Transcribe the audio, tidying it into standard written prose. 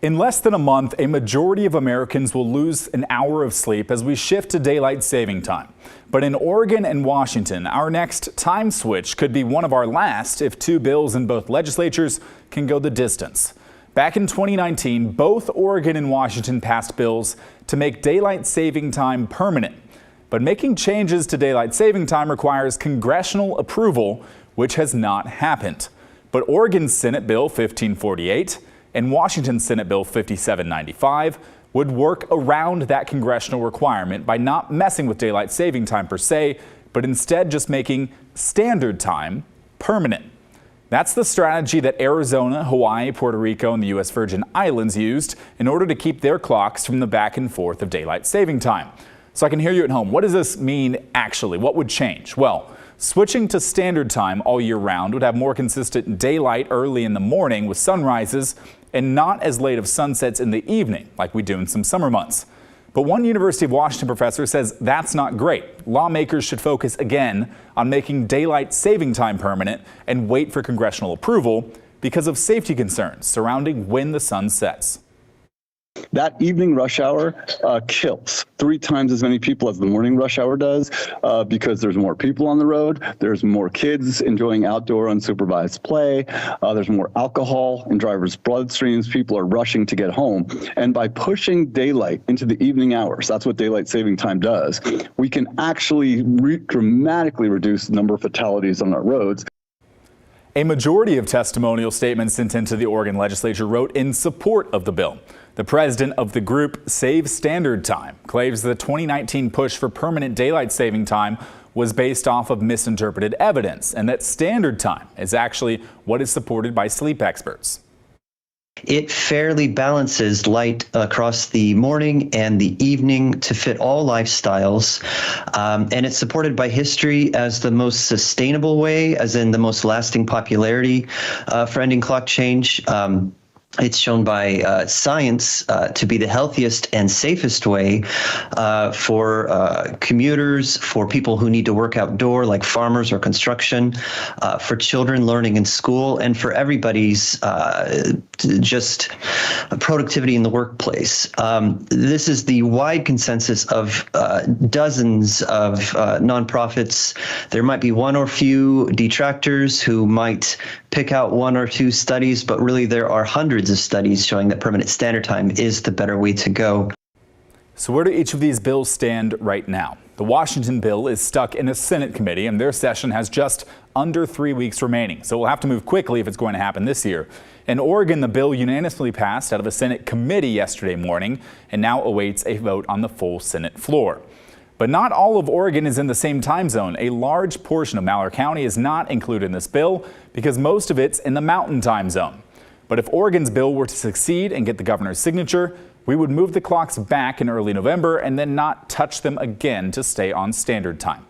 In less than a month, a majority of Americans will lose an hour of sleep as we shift to daylight saving time. But in Oregon and Washington, our next time switch could be one of our last if two bills in both legislatures can go the distance. Back in 2019, both Oregon and Washington passed bills to make daylight saving time permanent. But making changes to daylight saving time requires congressional approval, which has not happened. But Oregon's Senate Bill 1548 and Washington Senate Bill 5795 would work around that congressional requirement by not messing with daylight saving time per se, but instead just making standard time permanent. That's the strategy that Arizona, Hawaii, Puerto Rico, and the U.S. Virgin Islands used in order to keep their clocks from the back and forth of daylight saving time. So I can hear you at home. What does this mean actually? What would change? Well, switching to standard time all year round would have more consistent daylight early in the morning with sunrises and not as late of sunsets in the evening like we do in some summer months. But one University of Washington professor says that's not great. Lawmakers should focus again on making daylight saving time permanent and wait for congressional approval because of safety concerns surrounding when the sun sets. That evening rush hour kills 3 times as many people as the morning rush hour does because there's more people on the road, there's more kids enjoying outdoor unsupervised play, there's more alcohol in drivers' bloodstreams, people are rushing to get home. And by pushing daylight into the evening hours, that's what daylight saving time does, we can actually dramatically reduce the number of fatalities on our roads. A majority of testimonial statements sent into the Oregon legislature wrote in support of the bill. The president of the group Save Standard Time claims the 2019 push for permanent daylight saving time was based off of misinterpreted evidence and that standard time is actually what is supported by sleep experts. It fairly balances light across the morning and the evening to fit all lifestyles, and it's supported by history as the most sustainable way, as in the most lasting popularity for ending clock change. It's shown by science to be the healthiest and safest way for commuters, for people who need to work outdoor like farmers or construction, for children learning in school, and for everybody's just productivity in the workplace. This is the wide consensus of dozens of nonprofits. There might be one or few detractors who might pick out 1 or 2 studies, but really there are hundreds of studies showing that permanent standard time is the better way to go. So where do each of these bills stand right now? The Washington bill is stuck in a Senate committee and their session has just under 3 weeks remaining. So we'll have to move quickly if it's going to happen this year. In Oregon, the bill unanimously passed out of a Senate committee yesterday morning and now awaits a vote on the full Senate floor. But not all of Oregon is in the same time zone. A large portion of Malheur County is not included in this bill because most of it's in the Mountain Time zone. But if Oregon's bill were to succeed and get the governor's signature, we would move the clocks back in early November and then not touch them again to stay on standard time.